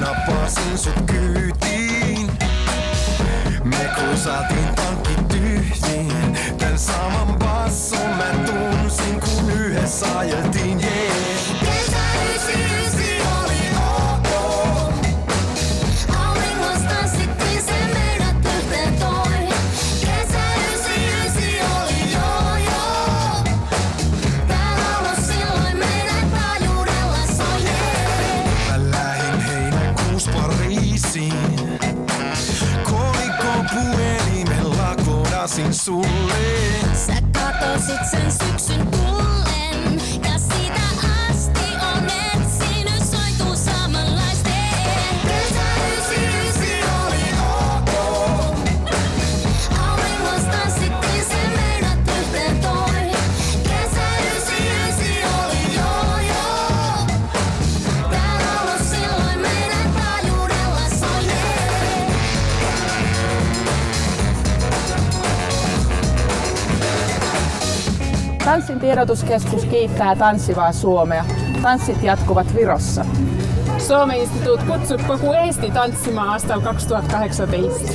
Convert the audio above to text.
napasin sut kyytiin. Me cruisatiin tankki tyhjiin. Tän saman basson mä tunsin kun yhdessä ajeltiin, yeah. Kesä 99 oli ok. Auringossa tanssittiin, se meidät yhteen toi. Kesä 99 oli joo. Tää laulu silloin meidän taajuudella soi, yeah. Mä lähin heinäkuus Pariisiin. Kolikon puhelimella koodasin sulle. Sä katosit sen syksyn kullen. Ja siitä asti on etsinyt soituu samanlaista. Kesä 99 oli ok. Auringossa tanssittiin, se meidät yhteen toi. Kesä 99 oli joo. Tää laulu silloin meidän taajuudella soi, yeah. Tanssin tiedotuskeskus kiittää tanssivaa Suomea. Tanssit jatkuvat Virossa. Suomen instituut kutsuu koko Eesti tanssimaan aastal 2018.